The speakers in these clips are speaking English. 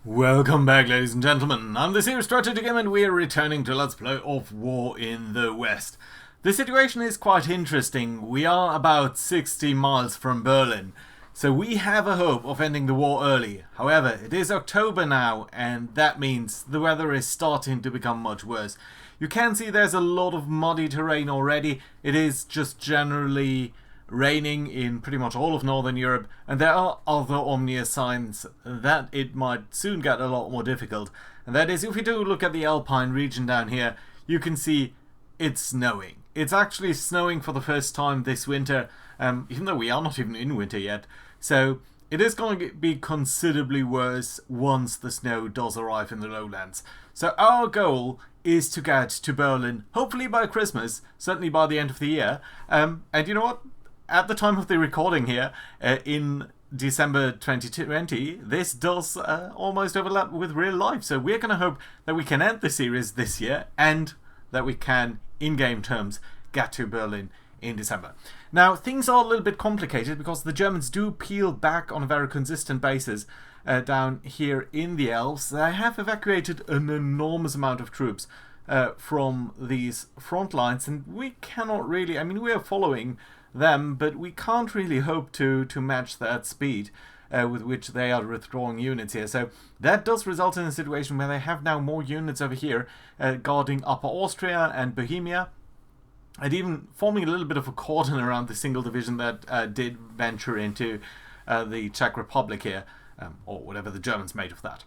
Welcome back, ladies and gentlemen. I'm the series Strats again, and we're returning to Let's Play of War in the West. The situation is quite interesting. We are about 60 miles from Berlin, so we have a hope of ending the war early. However, it is October now, and that means the weather is starting to become much worse. You can see there's a lot of muddy terrain already. It is just generally raining in pretty much all of Northern Europe, and there are other ominous signs that it might soon get a lot more difficult. And that is, if we do look at the Alpine region down here, you can see it's snowing. It's actually snowing for the first time this winter, even though we are not even in winter yet. So it is going to be considerably worse once the snow does arrive in the lowlands. So our goal is to get to Berlin, hopefully by Christmas, certainly by the end of the year. And you know what? At the time of the recording here, in December 2020, this does almost overlap with real life. So we're going to hope that we can end the series this year and that we can, in game terms, get to Berlin in December. Now, things are a little bit complicated because the Germans do peel back on a very consistent basis down here in the Alps. They have evacuated an enormous amount of troops from these front lines, and we cannot really, I mean, we are following them, but we can't really hope to match that speed with which they are withdrawing units here. So that does result in a situation where they have now more units over here guarding Upper Austria and Bohemia, and even forming a little bit of a cordon around the single division that did venture into the Czech Republic here, or whatever the Germans made of that.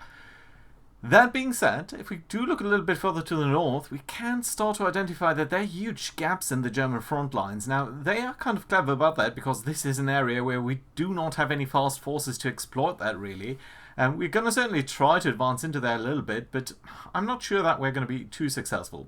That being said, if we do look a little bit further to the north, we can start to identify that there are huge gaps in the German front lines. Now, they are kind of clever about that because this is an area where we do not have any fast forces to exploit that, really. We're going to certainly try to advance into there a little bit, but I'm not sure that we're going to be too successful.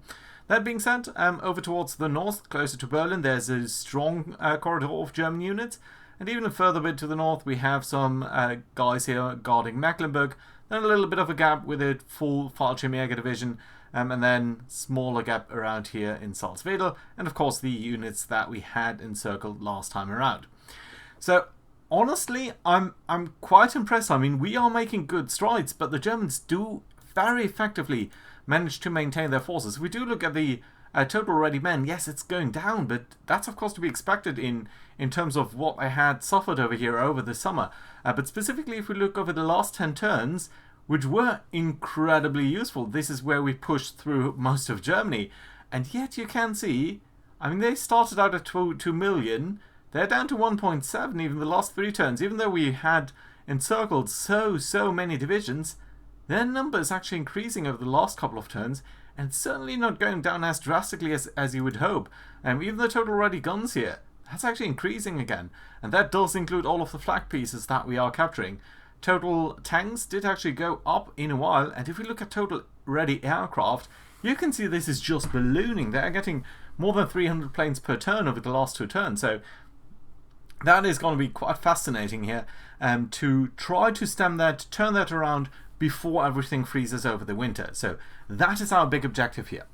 That being said, over towards the north, closer to Berlin, there's a strong corridor of German units. And even a further bit to the north, we have some guys here guarding Mecklenburg. Then a little bit of a gap with a full Fallschirmjäger division, and then smaller gap around here in Salzwedel, and of course the units that we had encircled last time around. So honestly, I'm quite impressed. I mean, we are making good strides, but the Germans do very effectively manage to maintain their forces. If we do look at the total ready men, yes, it's going down, but that's of course to be expected in terms of what I had suffered over here over the summer. But specifically, if we look over the last 10 turns, which were incredibly useful, this is where we pushed through most of Germany. And yet you can see, I mean, they started out at 2 million, they're down to 1.7 even the last 3 turns. Even though we had encircled so many divisions, their number is actually increasing over the last couple of turns, and certainly not going down as drastically as you would hope. Even the total ready guns here, that's actually increasing again. And that does include all of the flak pieces that we are capturing. Total tanks did actually go up in a while, and if we look at total ready aircraft, you can see this is just ballooning. They're getting more than 300 planes per turn over the last 2 turns. So that is going to be quite fascinating here to try to stem that, turn that around before everything freezes over the winter. So that is our big objective here.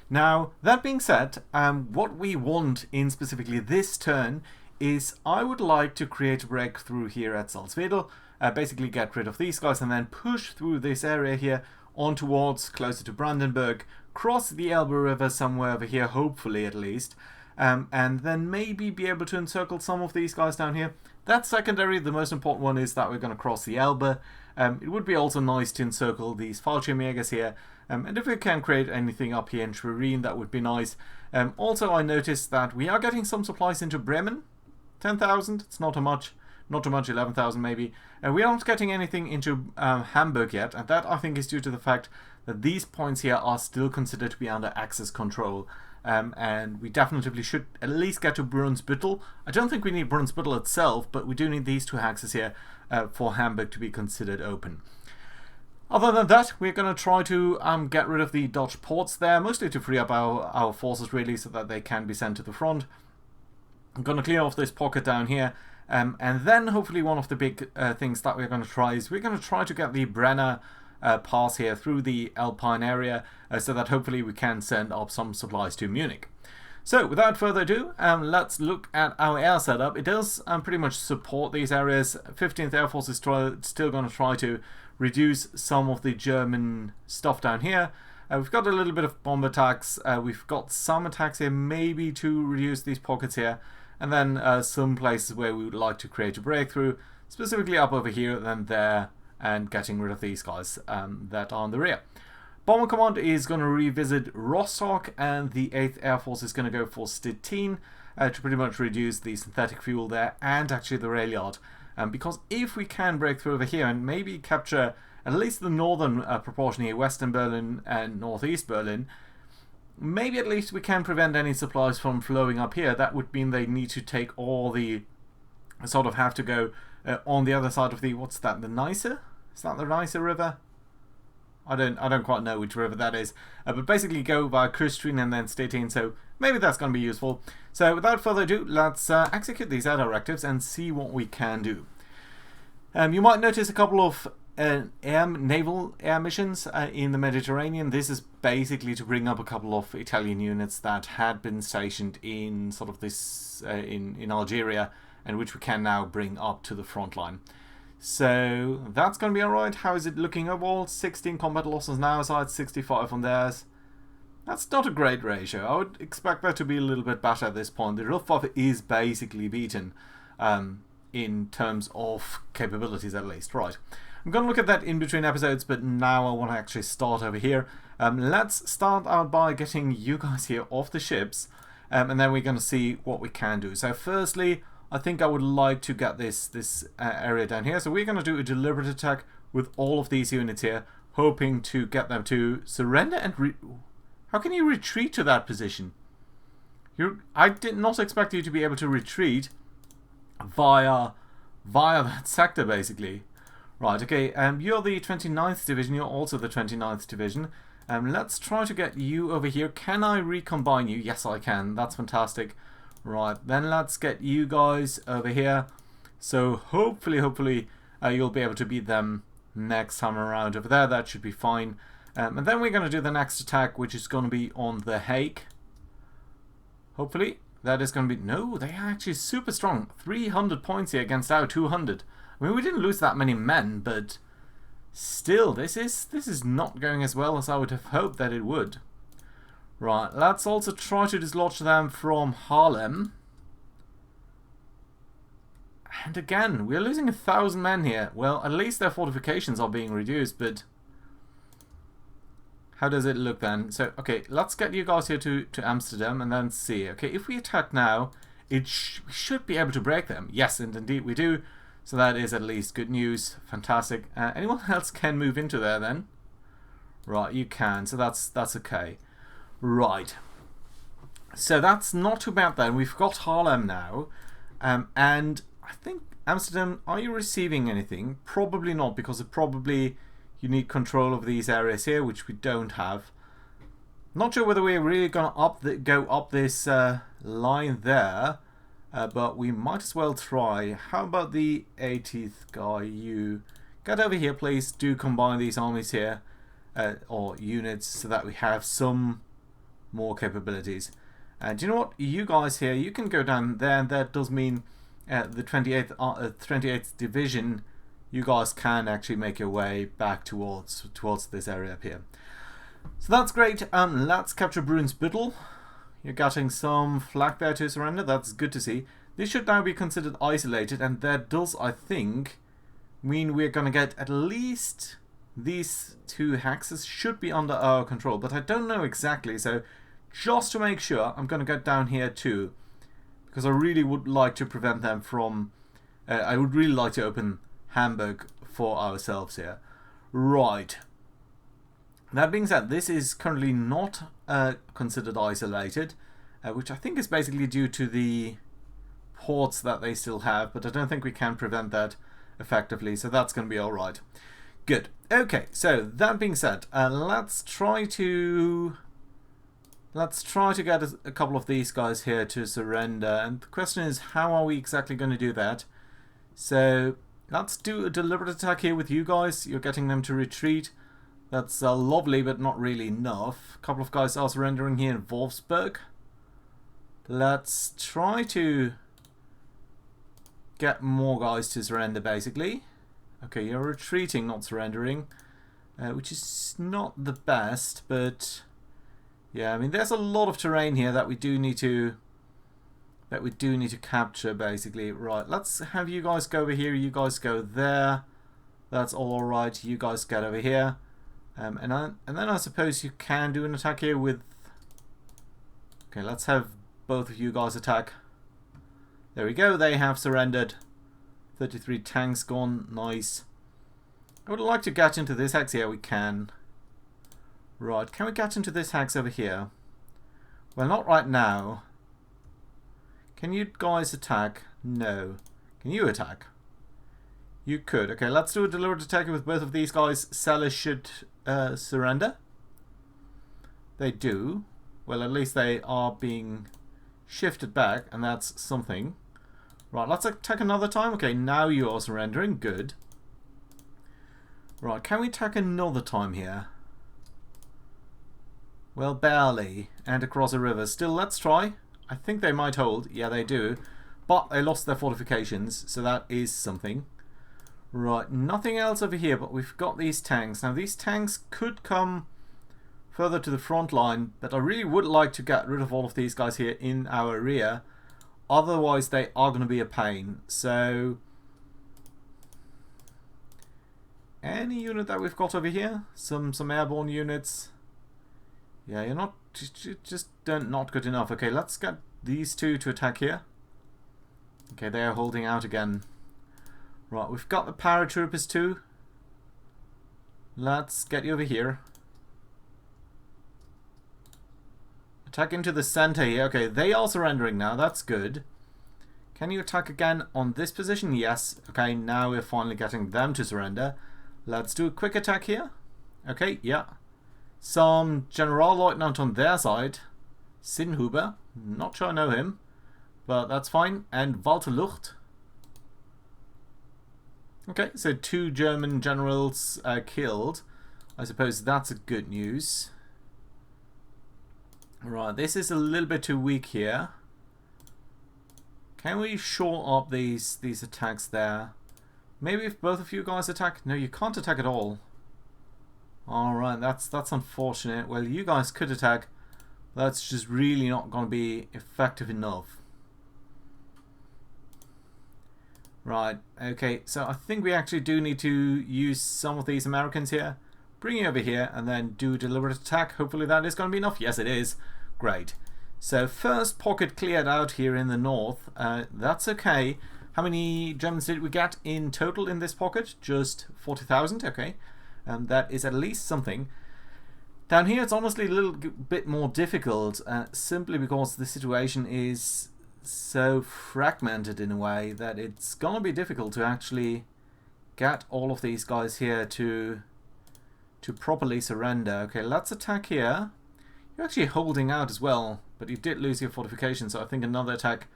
Now, that being said, what we want in specifically this turn is I would like to create a breakthrough here at Salzwedel, basically get rid of these guys and then push through this area here on towards closer to Brandenburg, cross the Elbe River somewhere over here, hopefully at least, and then maybe be able to encircle some of these guys down here. That's secondary. The most important one is that we're going to cross the Elbe. It would be also nice to encircle these Fallschirmjägers here, and if we can create anything up here in Schwerin, that would be nice. Also, I noticed that we are getting some supplies into Bremen. 10,000, it's not too much, 11,000 maybe. We aren't getting anything into Hamburg yet, and that I think is due to the fact that these points here are still considered to be under Axis control. And we definitely should at least get to Brunsbüttel. I don't think we need Brunsbüttel itself, but we do need these 2 axes here for Hamburg to be considered open. Other than that, we're going to try to get rid of the Dutch ports there, mostly to free up our forces really, so that they can be sent to the front. I'm going to clear off this pocket down here, and then hopefully one of the big things that we're going to try is we're going to try to get the Brenner pass here through the Alpine area, so that hopefully we can send up some supplies to Munich. So without further ado, let's look at our air setup. It does pretty much support these areas. 15th Air Force is still going to try to reduce some of the German stuff down here. We've got a little bit of bomb attacks. We've got some attacks here, maybe to reduce these pockets here. And then some places where we would like to create a breakthrough, specifically up over here, then there, and getting rid of these guys that are on the rear. Bomber Command is going to revisit Rostock, and the 8th Air Force is going to go for Stettin to pretty much reduce the synthetic fuel there and actually the rail yard. Because if we can break through over here and maybe capture at least the northern proportion here, Western Berlin and Northeast Berlin, maybe at least we can prevent any supplies from flowing up here. That would mean they need to take all the, sort of have to go on the other side of the, what's that, the Neisse? Is that the Neisse River? I don't quite know which river that is, but basically go via Küstrin and then Stettin, so maybe that's going to be useful. So without further ado, let's execute these air directives and see what we can do. You might notice a couple of naval air missions in the Mediterranean. This is basically to bring up a couple of Italian units that had been stationed in sort of this in Algeria, and which we can now bring up to the front line. So that's going to be alright. How is it looking overall? 16 combat losses now, so it's 65 on theirs. That's not a great ratio. I would expect that to be a little bit better at this point. The Luftwaffe is basically beaten in terms of capabilities at least. Right. I'm going to look at that in between episodes, but now I want to actually start over here. Let's start out by getting you guys here off the ships, and then we're going to see what we can do. So firstly, I think I would like to get this area down here. So we're going to do a deliberate attack with all of these units here, hoping to get them to surrender and how can you retreat to that position? I did not expect you to be able to retreat via that sector, basically. Right, okay, you're the 29th Division, you're also the 29th Division. Let's try to get you over here. Can I recombine you? Yes, I can. That's fantastic. Right, then let's get you guys over here. So hopefully you'll be able to beat them next time around over there. That should be fine. And then we're going to do the next attack, which is going to be on The Hague. Hopefully that is going to be... No, they are actually super strong. 300 points here against our 200. I mean, we didn't lose that many men, but still, this is not going as well as I would have hoped that it would. Right, let's also try to dislodge them from Haarlem. And again, we're losing 1,000 men here. Well, at least their fortifications are being reduced, but how does it look then? So, okay, let's get you guys here to Amsterdam and then see. Okay, if we attack now, we should be able to break them. Yes, and indeed we do. So that is at least good news. Fantastic. Anyone else can move into there then? Right, you can. So that's okay. Right, so that's not too bad then. We've got Haarlem now, and I think Amsterdam, are you receiving anything? Probably not, because you need control of these areas here, which we don't have. Not sure whether we're really going to go up this line there, but we might as well try. How about the 80th guy? You get over here, please. Do combine these armies here, or units, so that we have some more capabilities. And do you know what? You guys here, you can go down there, and that does mean the 28th Division, you guys can actually make your way back towards this area up here. So that's great. Let's capture Brunsbüttel. You're getting some flak there to surrender. That's good to see. This should now be considered isolated, and that does, I think, mean we're going to get at least these two hexes should be under our control, but I don't know exactly, so just to make sure, I'm going to get down here too, because I really would like to prevent them from... I would really like to open Hamburg for ourselves here. Right. That being said, this is currently not considered isolated, which I think is basically due to the ports that they still have, but I don't think we can prevent that effectively, so that's going to be alright. Good. Okay, so that being said, let's try to get a couple of these guys here to surrender, and the question is, how are we exactly going to do that? So let's do a deliberate attack here with you guys. You're getting them to retreat. That's lovely, but not really enough. A couple of guys are surrendering here in Wolfsburg. Let's try to get more guys to surrender, basically. Okay, you're retreating, not surrendering, which is not the best, but yeah, I mean, there's a lot of terrain here that we do need to capture, basically. Right, let's have you guys go over here, you guys go there. That's all right. You guys get over here, and then I suppose you can do an attack here with. Okay, let's have both of you guys attack. There we go. They have surrendered. 33 tanks gone. Nice. I would like to get into this hex here. We can. Right, can we get into this hex over here? Well, not right now. Can you guys attack? No. Can you attack? You could. Okay, let's do a deliberate attack with both of these guys. Sellers should surrender. They do. Well, at least they are being shifted back, and that's something. Right, let's attack another time. Okay, now you are surrendering. Good. Right, can we attack another time here? Well, barely. And across a river. Still, let's try. I think they might hold. Yeah, they do. But they lost their fortifications, so that is something. Right, nothing else over here, but we've got these tanks. Now, these tanks could come further to the front line, but I really would like to get rid of all of these guys here in our rear. Otherwise, they are going to be a pain. So, any unit that we've got over here, some airborne units. Yeah, you're not just not good enough. Okay, let's get these two to attack here. Okay, they are holding out again. Right, we've got the paratroopers too. Let's get you over here. Attack into the center here. Okay, they are surrendering now. That's good. Can you attack again on this position? Yes. Okay, now we're finally getting them to surrender. Let's do a quick attack here. Okay, yeah. Some Generalleutnant on their side. Sinhuber. Not sure I know him, but that's fine. And Walter Lucht. Okay, so 2 German generals killed. I suppose that's a good news. Right, this is a little bit too weak here. Can we shore up these attacks there? Maybe if both of you guys attack? No, you can't attack at all. Alright, that's unfortunate. Well, you guys could attack. That's just really not going to be effective enough. Right, okay, so I think we actually do need to use some of these Americans here. Bring you over here and then do a deliberate attack. Hopefully that is going to be enough. Yes, it is. Great. So first pocket cleared out here in the north. That's okay. How many Germans did we get in total in this pocket? Just 40,000. Okay. That is at least something. Down here it's honestly a little bit more difficult simply because the situation is so fragmented in a way that it's going to be difficult to actually get all of these guys here to properly surrender. Okay, let's attack here. You're actually holding out as well, but you did lose your fortification, so I think another attack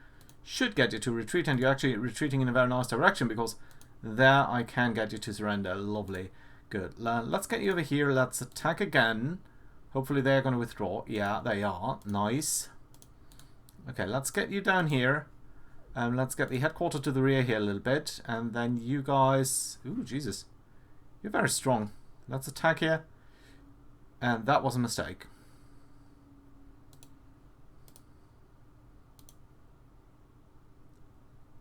should get you to retreat, and you're actually retreating in a very nice direction because there I can get you to surrender. Lovely. Good. Let's get you over here. Let's attack again. Hopefully they're going to withdraw. Yeah, they are. Nice. Okay, let's get you down here. Let's get the headquarters to the rear here a little bit, and then you guys... Ooh, Jesus. You're very strong. Let's attack here. And that was a mistake.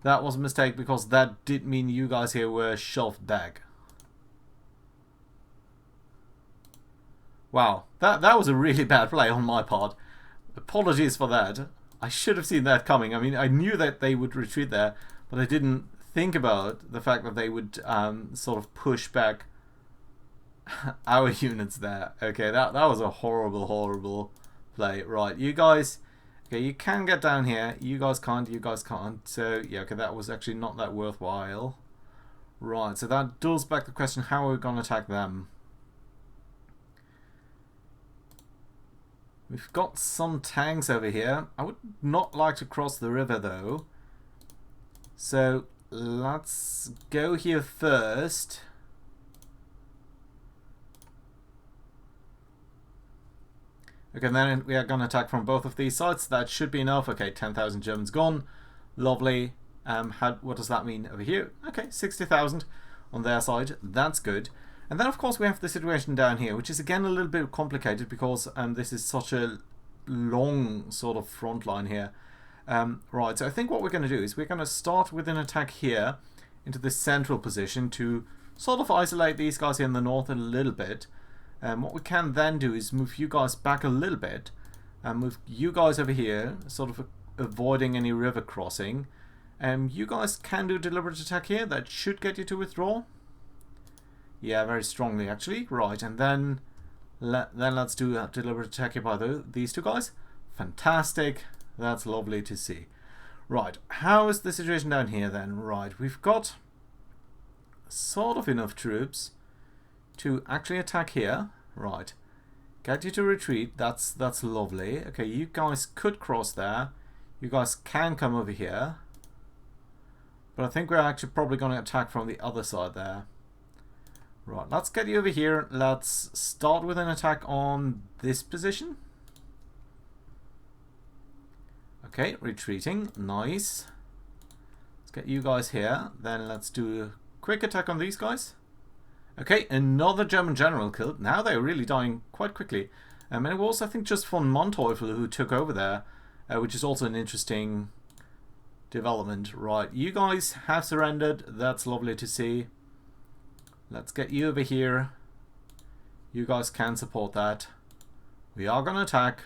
That was a mistake because that did mean you guys here were shelved back. Wow, that was a really bad play on my part. Apologies for that. I should have seen that coming. I mean, I knew that they would retreat there, but I didn't think about the fact that they would sort of push back our units there. Okay, that was a horrible play. Right, you guys... Okay, you can get down here. You guys can't. So, yeah, okay, that was actually not that worthwhile. Right, so that does back the question, how are we going to attack them? We've got some tanks over here. I would not like to cross the river, though. So, let's go here first. Okay, then we are going to attack from both of these sides. That should be enough. Okay, 10,000 Germans gone. Lovely. What does that mean over here? Okay, 60,000. on their side. That's good. And then of course we have the situation down here, which is again a little bit complicated because this is such a long sort of front line here. Right, so I think what we're going to do is we're going to start with an attack here into this central position to sort of isolate these guys here in the north a little bit. What we can then do is move you guys back a little bit and move you guys over here, sort of avoiding any river crossing. You guys can do a deliberate attack here. That should get you to withdraw. Yeah, very strongly actually. Right, and then let's do a deliberate attack here by these two guys. Fantastic. That's lovely to see. Right, how is the situation down here then? Right, we've got sort of enough troops to actually attack here. Right, get you to retreat. That's lovely. Okay, you guys could cross there. You guys can come over here. But I think we're actually probably going to attack from the other side there. Right, let's get you over here. Let's start with an attack on this position. Okay, retreating. Nice. Let's get you guys here. Then let's do a quick attack on these guys. Okay, another German general killed. Now they're really dying quite quickly. And it was, I think, just von Manteuffel who took over there, which is also an interesting development. Right, you guys have surrendered. That's lovely to see. Let's get you over here. You guys can support that. We are going to attack.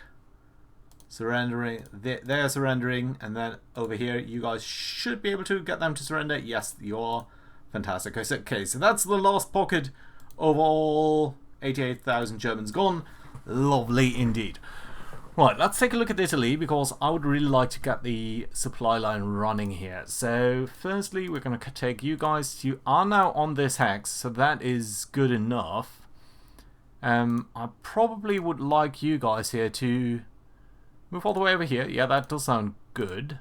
Surrendering. They're surrendering. And then over here, you guys should be able to get them to surrender. Yes, you are. Fantastic. Okay, so that's the last pocket of all 88,000 Germans gone. Lovely indeed. Right, let's take a look at Italy, because I would really like to get the supply line running here. So, firstly, we're going to take you guys. You are now on this hex, so that is good enough. I probably would like you guys here to move all the way over here. Yeah, that does sound good.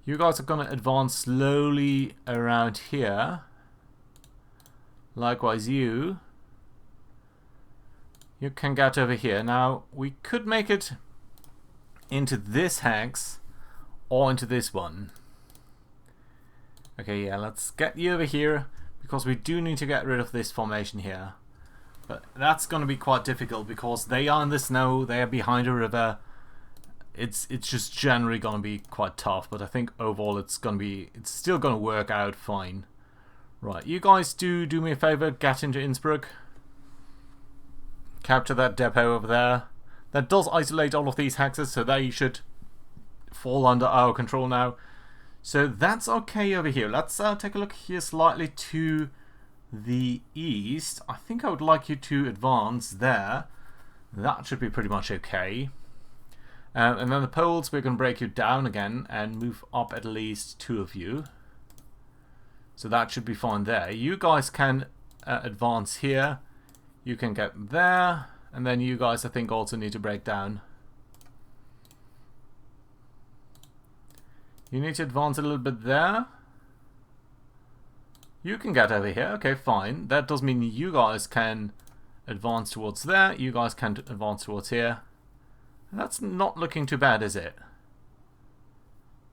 You guys are going to advance slowly around here. Likewise, you can get over here. Now, we could make it into this hex or into this one. Okay, yeah, let's get you over here because we do need to get rid of this formation here. But that's going to be quite difficult because they are in the snow, they are behind a river. It's just generally going to be quite tough, but I think overall it's still going to work out fine. Right, you guys do me a favor, get into Innsbruck. Capture that depot over there. That does isolate all of these hexes, so they should fall under our control now. So that's okay over here. Let's take a look here slightly to the east. I think I would like you to advance there. That should be pretty much okay. And then the Poles, we're going to break you down again and move up at least 2 of you. So that should be fine there. You guys can advance here. You can get there, and then you guys I think also need to break down. You need to advance a little bit there. You can get over here, okay, fine. That does mean you guys can advance towards there, you guys can advance towards here. That's not looking too bad, is it?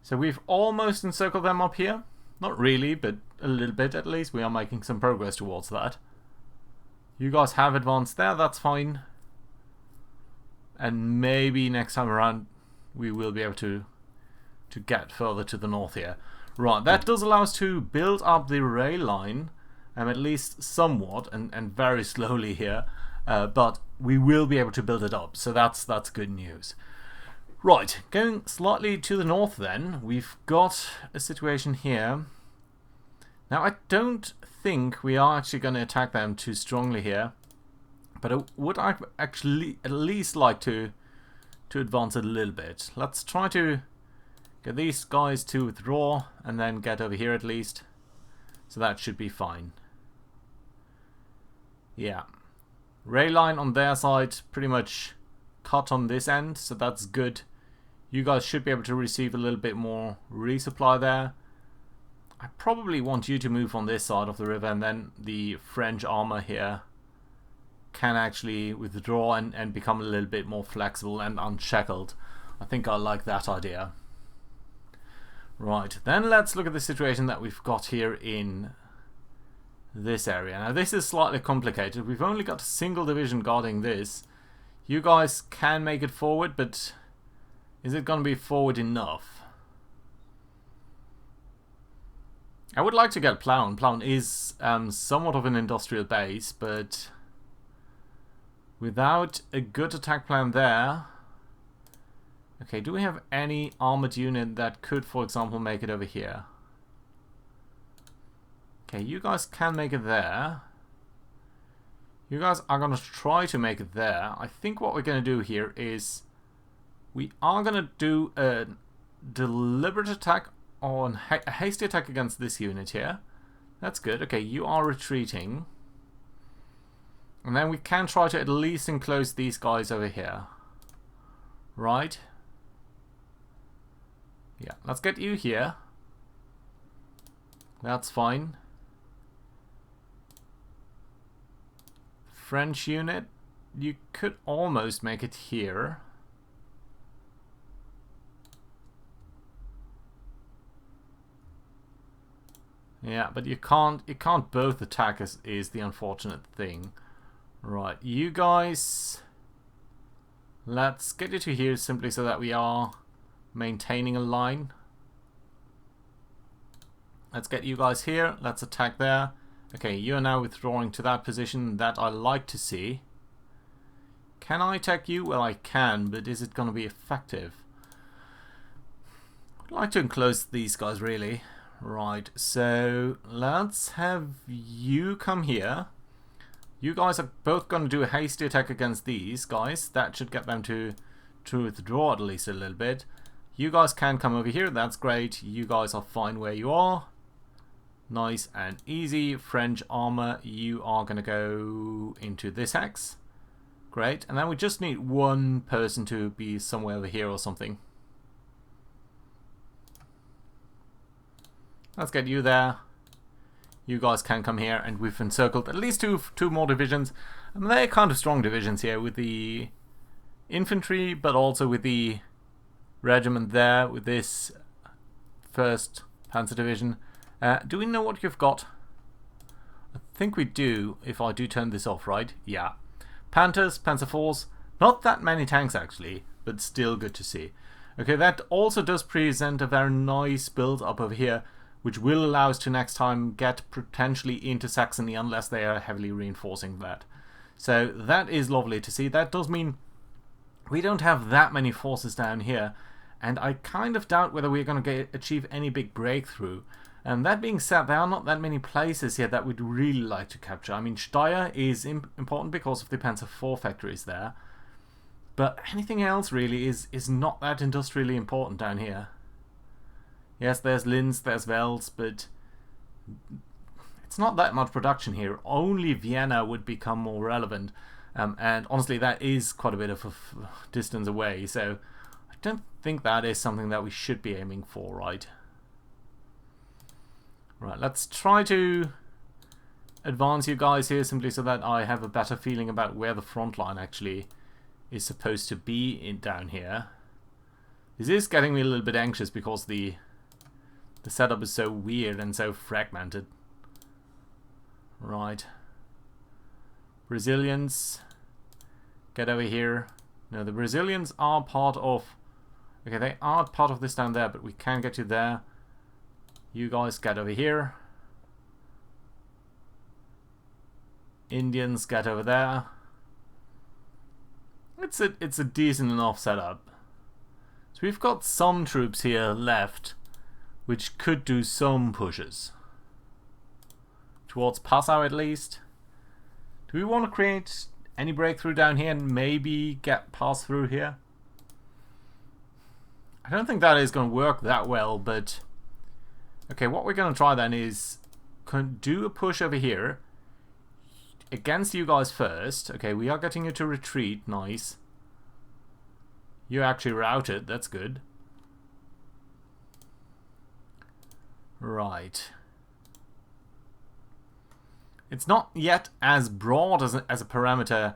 So we've almost encircled them up here. Not really, but a little bit at least. We are making some progress towards that. You guys have advanced there, that's fine. And maybe next time around we will be able to get further to the north here. Right, that does allow us to build up the rail line, at least somewhat, and very slowly here. But we will be able to build it up, so that's good news. Right, going slightly to the north then, we've got a situation here. Now I don't think we are actually going to attack them too strongly here, but I would actually at least like to advance it a little bit. Let's try to get these guys to withdraw and then get over here at least, so that should be fine. Yeah, rail line on their side pretty much cut on this end, so that's good. You guys should be able to receive a little bit more resupply there. I probably want you to move on this side of the river, and then the French armor here can actually withdraw and become a little bit more flexible and unshackled. I think I like that idea. Right, then let's look at the situation that we've got here in this area. Now this is slightly complicated. We've only got a single division guarding this. You guys can make it forward, but is it going to be forward enough? I would like to get Plauen. Plauen is somewhat of an industrial base, but without a good attack plan there... Okay, do we have any armored unit that could, for example, make it over here? Okay, you guys can make it there. You guys are going to try to make it there. I think what we're going to do here is we are going to do a deliberate attack on a hasty attack against this unit here. That's good. Okay, you are retreating. And then we can try to at least enclose these guys over here. Right? Yeah, let's get you here. That's fine. French unit, you could almost make it here. Yeah, but you can't both attack is the unfortunate thing. Right, you guys, let's get you to here simply so that we are maintaining a line. Let's get you guys here. Let's attack there. Okay, you are now withdrawing to that position that I like to see. Can I attack you? Well, I can, but is it going to be effective? I'd like to enclose these guys, really. Right, so let's have you come here. You guys are both going to do a hasty attack against these guys. That should get them to withdraw at least a little bit. You guys can come over here. That's great. You guys are fine where you are. Nice and easy. French armor, you are going to go into this hex. Great. And then we just need one person to be somewhere over here or something. Let's get you there. You guys can come here, and we've encircled at least two more divisions. And they're kind of strong divisions here with the infantry, but also with the regiment there, with this 1st Panzer Division. Do we know what you've got? I think we do, if I do turn this off, right? Yeah. Panthers, Panzer IVs, not that many tanks actually, but still good to see. Okay, that also does present a very nice build up over here, which will allow us to next time get potentially into Saxony unless they are heavily reinforcing that. So that is lovely to see. That does mean we don't have that many forces down here, and I kind of doubt whether we're going to achieve any big breakthrough. And that being said, there are not that many places here that we'd really like to capture. I mean, Steyr is important because of the Panzer IV factories there, but anything else really is not that industrially important down here. Yes, there's Linz, there's Wels, but it's not that much production here. Only Vienna would become more relevant, and honestly that is quite a bit of a distance away, so I don't think that is something that we should be aiming for, right? Right, let's try to advance you guys here simply so that I have a better feeling about where the front line actually is supposed to be down here. This is getting me a little bit anxious because the setup is so weird and so fragmented. Right. Brazilians, get over here. No, the Brazilians are part of... Okay, they are part of this down there, but we can get you there. You guys get over here. Indians get over there. It's a decent enough setup. So we've got some troops here left, which could do some pushes. Towards Passau at least. Do we want to create any breakthrough down here and maybe get pass through here? I don't think that is going to work that well, but... Okay, what we're going to try then is do a push over here against you guys first. Okay, we are getting you to retreat. Nice. You're actually routed. That's good. Right. It's not yet as broad as a parameter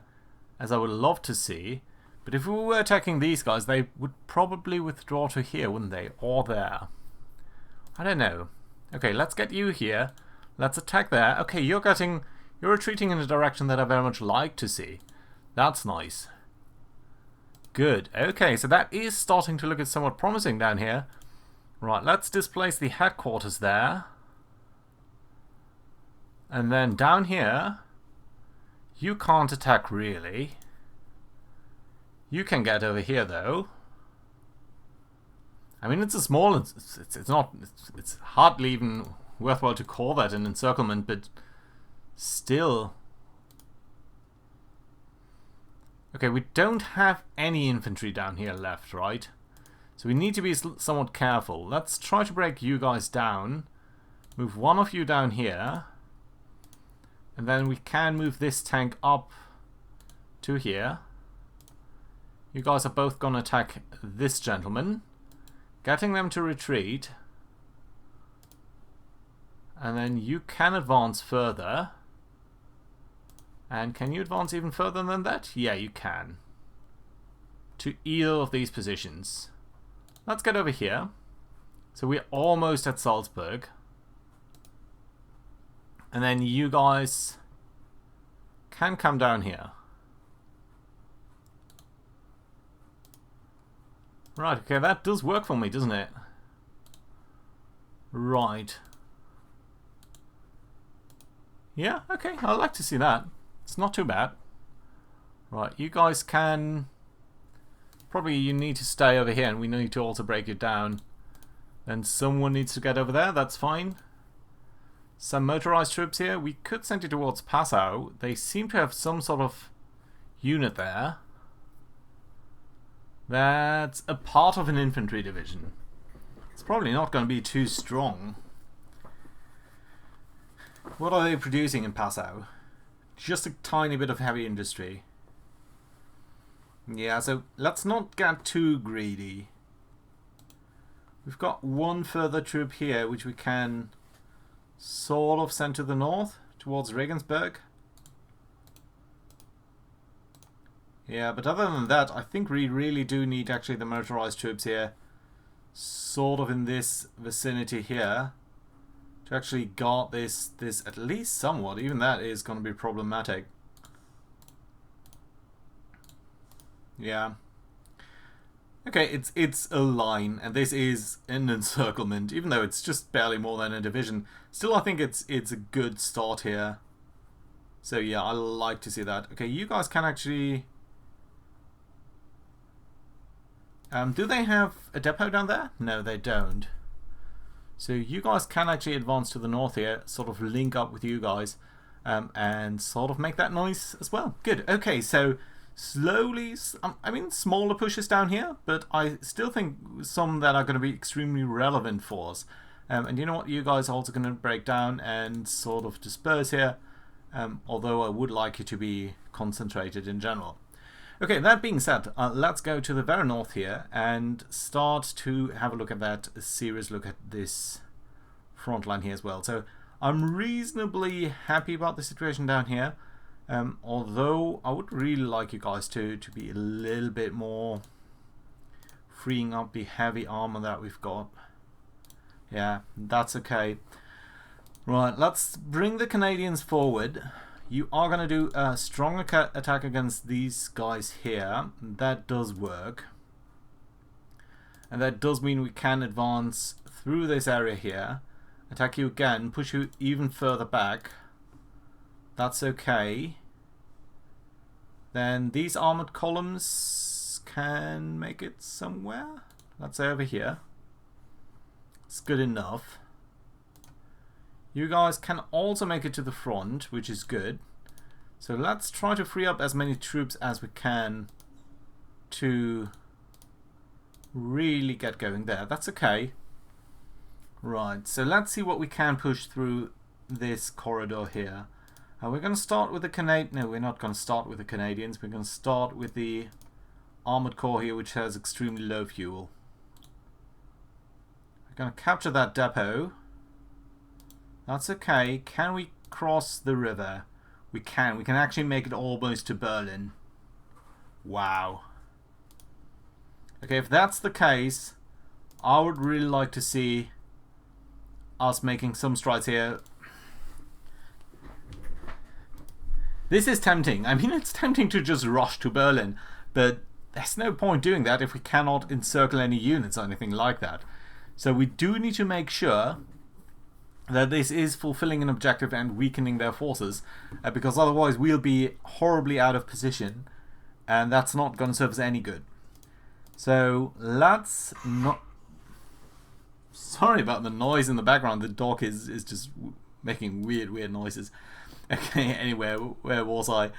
as I would love to see, but if we were attacking these guys, they would probably withdraw to here, wouldn't they? Or there. I don't know. Okay, let's get you here. Let's attack there. Okay, you're retreating in a direction that I very much like to see. That's nice. Good. Okay, so that is starting to look somewhat promising down here. Right, let's displace the headquarters there. And then down here, you can't attack really. You can get over here though. I mean, it's a small, it's hardly even worthwhile to call that an encirclement, but still. Okay, we don't have any infantry down here left, right? So we need to be somewhat careful. Let's try to break you guys down. Move one of you down here. And then we can move this tank up to here. You guys are both going to attack this gentleman. Getting them to retreat. And then you can advance further. And can you advance even further than that? Yeah, you can. To either of these positions. Let's get over here. So we're almost at Salzburg. And then you guys can come down here. Right, okay, that does work for me, doesn't it? Right. Yeah, okay, I'd like to see that. It's not too bad. Right, you guys can... Probably you need to stay over here and we need to also break it down. Then someone needs to get over there, that's fine. Some motorized troops here. We could send it towards Passau. They seem to have some sort of unit there. That's a part of an infantry division. It's probably not going to be too strong. What are they producing in Passau? Just a tiny bit of heavy industry. Yeah, so let's not get too greedy. We've got one further troop here which we can sort of send to the north towards Regensburg. Yeah, but other than that, I think we really do need actually the motorized troops here, sort of in this vicinity here, to actually guard this at least somewhat. Even that is going to be problematic. Yeah. Okay, it's a line, and this is an encirclement, even though it's just barely more than a division. Still, I think it's a good start here. So yeah, I like to see that. Okay, you guys can actually... do they have a depot down there? No, they don't. So you guys can actually advance to the north here, sort of link up with you guys, and sort of make that noise as well. Good. Okay, so slowly, I mean, smaller pushes down here, but I still think some that are going to be extremely relevant for us. And you know what? You guys are also going to break down and sort of disperse here, although I would like you to be concentrated in general. Okay, that being said, let's go to the very north here and start to have a look at that, a serious look at this front line here as well. So I'm reasonably happy about the situation down here, although I would really like you guys to be a little bit more freeing up the heavy armor that we've got. Yeah, that's okay. Right, let's bring the Canadians forward. You are going to do a strong attack against these guys here. That does work. And that does mean we can advance through this area here. Attack you again, push you even further back. That's okay. Then these armored columns can make it somewhere. Let's say over here. It's good enough. You guys can also make it to the front, which is good. So let's try to free up as many troops as we can to really get going there. That's okay. Right, so let's see what we can push through this corridor here. We're going to start with the Canadians. No, we're not going to start with the Canadians. We're going to start with the Armored Corps here, which has extremely low fuel. We're going to capture that depot. That's okay. Can we cross the river? We can. We can actually make it almost to Berlin. Wow. Okay, if that's the case, I would really like to see us making some strides here. This is tempting. I mean, it's tempting to just rush to Berlin, but there's no point doing that if we cannot encircle any units or anything like that. So we do need to make sure that this is fulfilling an objective and weakening their forces, because otherwise we'll be horribly out of position, and that's not going to serve us any good. So let's not... Sorry about the noise in the background. The dog is just making weird noises. Okay, anyway, where was I?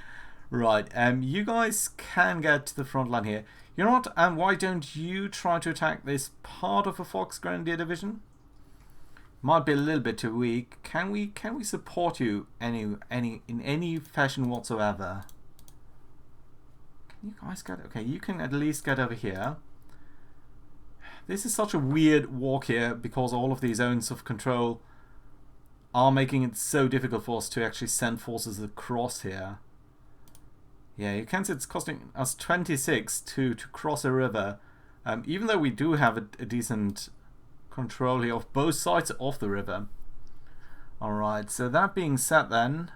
Right, you guys can get to the front line here. You know what? Why don't you try to attack this part of a Fox Grenadier division? Might be a little bit too weak. Can we support you in any fashion whatsoever? Can you guys get... Okay, you can at least get over here. This is such a weird walk here because all of these zones of control are making it so difficult for us to actually send forces across here. Yeah, you can see it's costing us 26 to cross a river, even though we do have a decent control here of both sides of the river. Alright, so that being said then,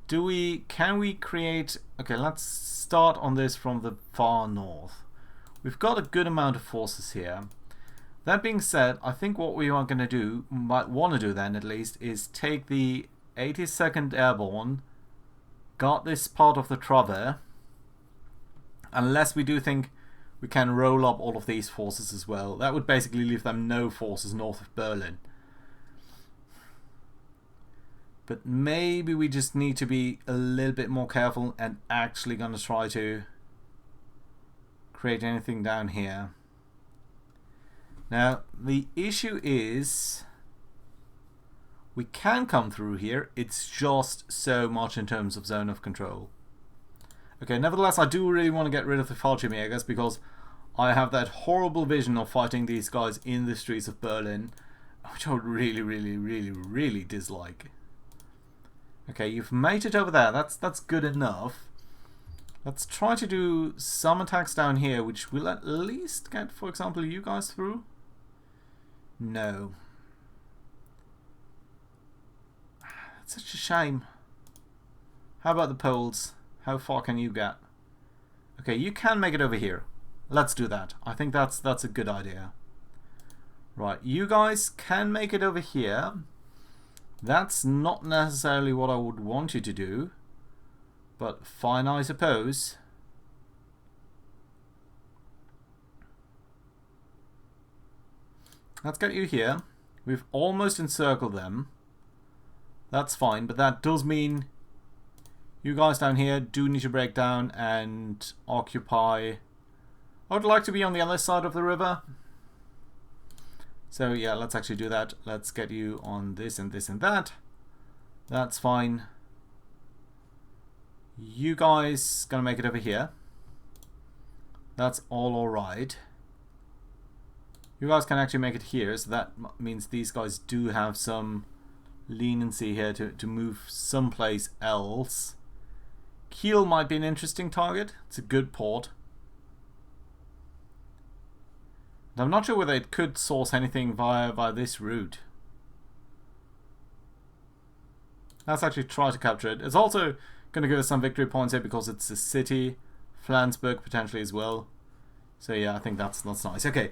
can we create... Okay, let's start on this from the far north. We've got a good amount of forces here. That being said, I think what we are going to do, might want to do then at least, is take the 82nd Airborne, guard this part of the Trove, unless we do think we can roll up all of these forces as well. That would basically leave them no forces north of Berlin. But maybe we just need to be a little bit more careful and actually going to try to create anything down here. Now, the issue is we can come through here. It's just so much in terms of zone of control. Okay, nevertheless, I do really want to get rid of the Fallschirmjägers because I have that horrible vision of fighting these guys in the streets of Berlin, which I would really dislike. Okay, you've made it over there. That's good enough. Let's try to do some attacks down here, which will at least get, for example, you guys through. No. It's such a shame. How about the Poles? How far can you get? Okay, you can make it over here. Let's do that. I think that's a good idea. Right, you guys can make it over here. That's not necessarily what I would want you to do, but fine, I suppose. Let's get you here. We've almost encircled them. That's fine, but that does mean you guys down here do need to break down and occupy. I would like to be on the other side of the river. So yeah, let's actually do that. Let's get you on this and this and that. That's fine. You guys gonna make it over here. That's all alright. You guys can actually make it here, so that means these guys do have some leniency here to move someplace else. Kiel might be an interesting target. It's a good port. And I'm not sure whether it could source anything via this route. Let's actually try to capture it. It's also going to give us some victory points here because it's a city. Flensburg potentially as well. So yeah, I think that's nice. Okay.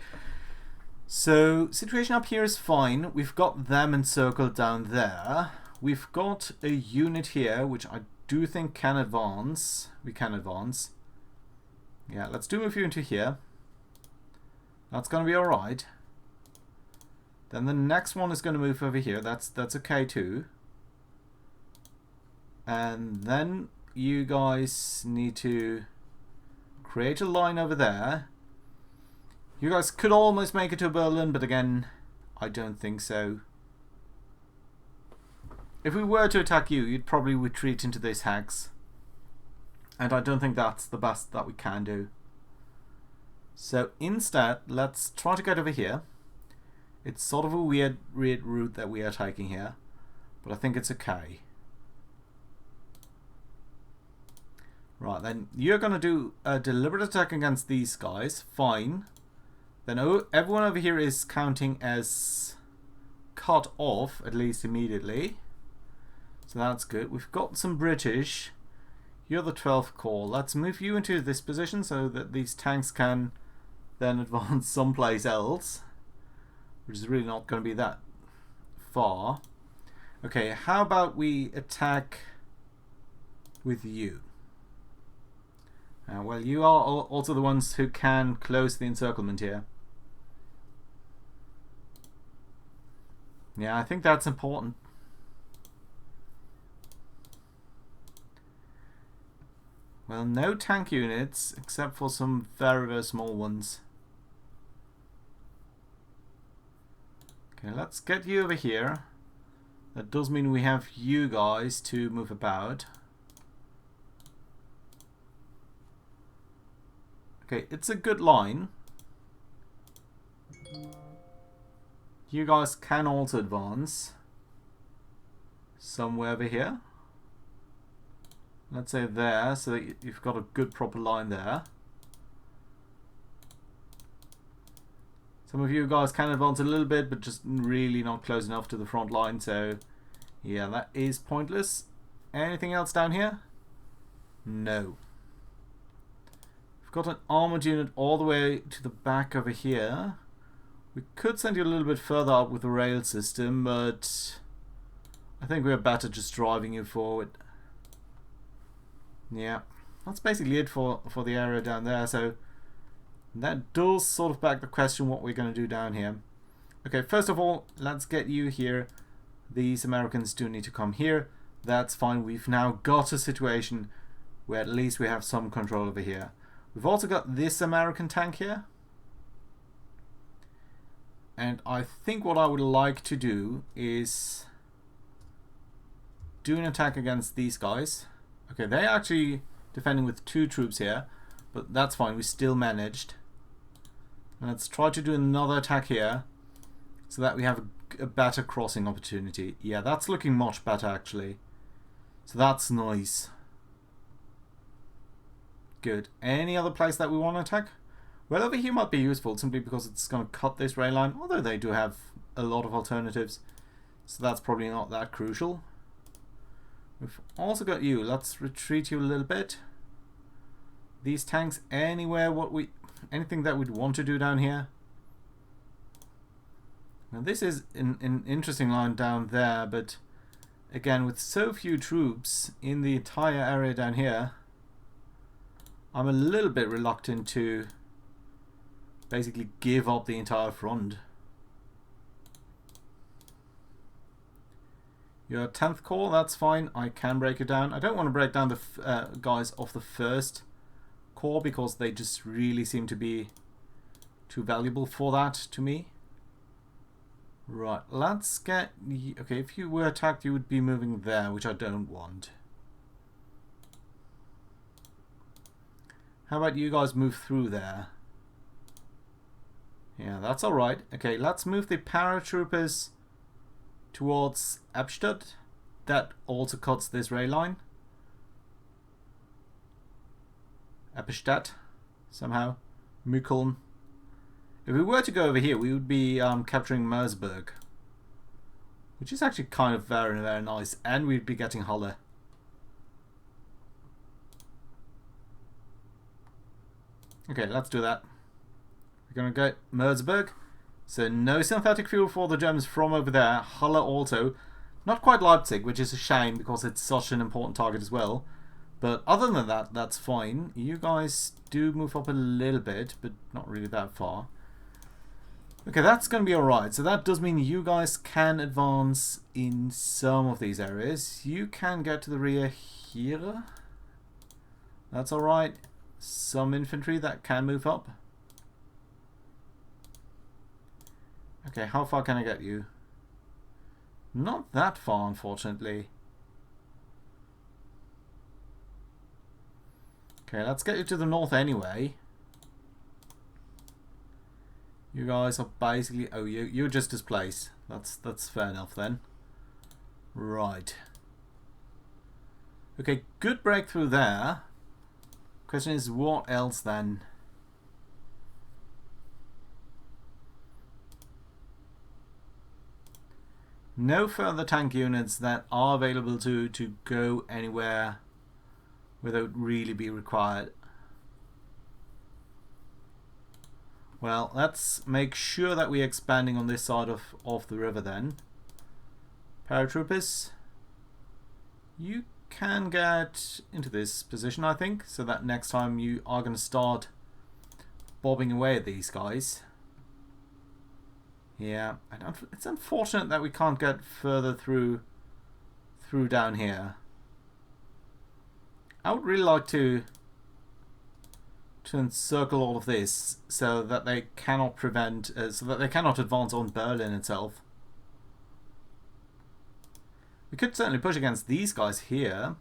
So, situation up here is fine. We've got them encircled down there. We've got a unit here, which I do think can advance. We can advance. Yeah, let's do move you into here. That's going to be alright. Then the next one is going to move over here. That's okay too. And then you guys need to create a line over there. You guys could almost make it to Berlin, but again, I don't think so. If we were to attack you, you'd probably retreat into this hex. And I don't think that's the best that we can do. So instead, let's try to get over here. It's sort of a weird route that we are taking here, but I think it's okay. Right, then you're going to do a deliberate attack against these guys. Fine. Then everyone over here is counting as cut off, at least immediately. So that's good. We've got some British. You're the 12th Corps. Let's move you into this position so that these tanks can then advance someplace else, which is really not going to be that far. Okay, how about we attack with you? Well, you are also the ones who can close the encirclement here. Yeah, I think that's important. Well, no tank units, except for some very, very small ones. Okay, let's get you over here. That does mean we have you guys to move about. Okay, it's a good line. You guys can also advance somewhere over here. Let's say there, so that you've got a good proper line there. Some of you guys can advance a little bit, but just really not close enough to the front line, so yeah, that is pointless. Anything else down here? No. We've got an armored unit all the way to the back over here. We could send you a little bit further up with the rail system, but I think we're better just driving you forward. Yeah, that's basically it for the area down there, so that does sort of beg the question what we're going to do down here. Okay, first of all, let's get you here. These Americans do need to come here. That's fine. We've now got a situation where at least we have some control over here. We've also got this American tank here. And I think what I would like to do is do an attack against these guys. Okay, they're actually defending with 2 troops here, but that's fine. We still managed. Let's try to do another attack here so that we have a better crossing opportunity. Yeah, that's looking much better actually. So that's nice. Good. Any other place that we want to attack? Well, over here might be useful simply because it's going to cut this rail line, although they do have a lot of alternatives. So that's probably not that crucial. We've also got you. Let's retreat you a little bit. These tanks, anywhere, anything that we'd want to do down here. Now this is an interesting line down there, but again, with so few troops in the entire area down here, I'm a little bit reluctant to basically give up the entire front. Your 10th Corps, that's fine. I can break it down. I don't want to break down the guys off the 1st Corps because they just really seem to be too valuable for that to me. Right, let's get... Okay, if you were attacked, you would be moving there, which I don't want. How about you guys move through there? Yeah, that's alright. Okay, let's move the paratroopers towards Ebstadt. That also cuts this rail line. Ebstadt, somehow. Mückeln. If we were to go over here, we would be capturing Mersburg, which is actually kind of very, very nice, and we'd be getting Halle. Okay, let's do that. We're going to get Mersburg. So no synthetic fuel for the Germans from over there. Halle also. Not quite Leipzig, which is a shame because it's such an important target as well. But other than that, that's fine. You guys do move up a little bit, but not really that far. Okay, that's going to be alright. So that does mean you guys can advance in some of these areas. You can get to the rear here. That's alright. Some infantry that can move up. Okay, how far can I get you? Not that far, unfortunately. Okay, let's get you to the north anyway. You guys are basically... Oh, you're just displaced. That's fair enough then. Right. Okay, good breakthrough there. Question is, what else then? No further tank units that are available to go anywhere where they would really be required. Well, let's make sure that we're expanding on this side of the river then. Paratroopers, you can get into this position, I think, so that next time you are going to start bobbing away at these guys. Yeah, it's unfortunate that we can't get further through down here. I would really like to encircle all of this so that they cannot advance on Berlin itself. We could certainly push against these guys here,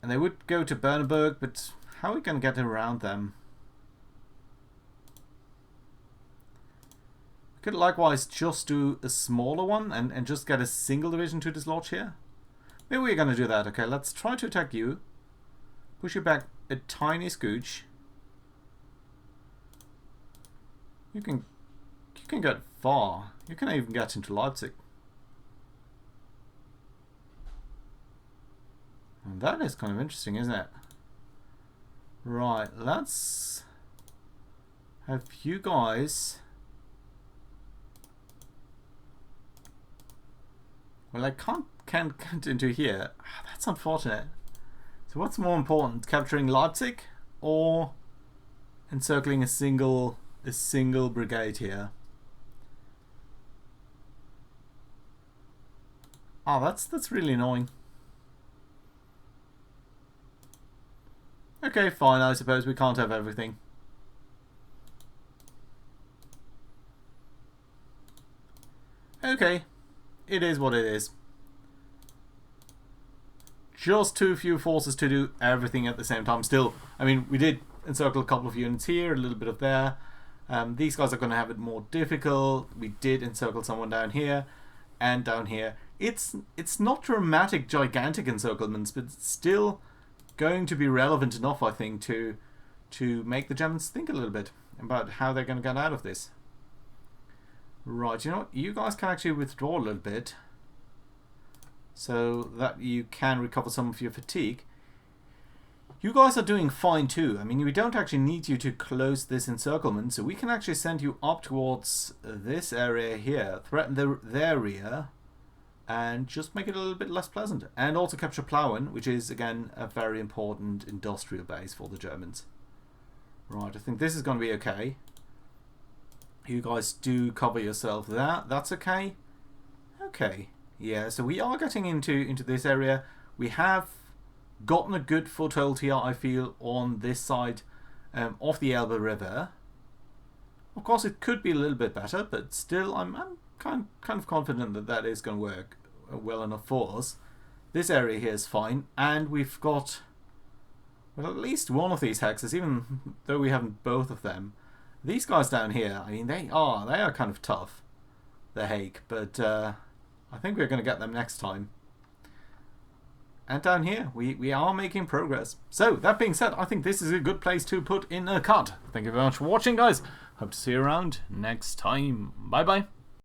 and they would go to Bernburg, but how are we going to get around them? We could likewise just do a smaller one and just get a single division to dislodge here. Maybe we're going to do that. Okay, let's try to attack you. Push you back a tiny scooch. You can get far. You can even get into Leipzig. And that is kind of interesting, isn't it? Right, let's have you guys. Well, I can't get into here. That's unfortunate. So what's more important, capturing Leipzig or encircling a single brigade here? Oh, that's really annoying. Okay, fine, I suppose we can't have everything. Okay, it is what it is. Just too few forces to do everything at the same time. Still, I mean, we did encircle a couple of units here, a little bit of there. These guys are going to have it more difficult. We did encircle someone down here and down here. It's not dramatic, gigantic encirclements, but it's still going to be relevant enough, I think, to make the Germans think a little bit about how they're going to get out of this. Right, you know what? You guys can actually withdraw a little bit, so that you can recover some of your fatigue. You guys are doing fine too. I mean, we don't actually need you to close this encirclement, so we can actually send you up towards this area here, threaten their rear, and just make it a little bit less pleasant. And also capture Plauen, which is, again, a very important industrial base for the Germans. Right, I think this is going to be okay. You guys do cover yourself there. That's okay. Okay. Yeah, so we are getting into this area. We have gotten a good foothold here, I feel, on this side of the Elbe River. Of course, it could be a little bit better, but still, I'm kind of confident that that is going to work well enough for us. This area here is fine, and we've got, well, at least one of these hexes, even though we haven't both of them. These guys down here, I mean, they are kind of tough, the Hague, but I think we're going to get them next time. And down here, we are making progress. So, that being said, I think this is a good place to put in a cut. Thank you very much for watching, guys. Hope to see you around next time. Bye-bye.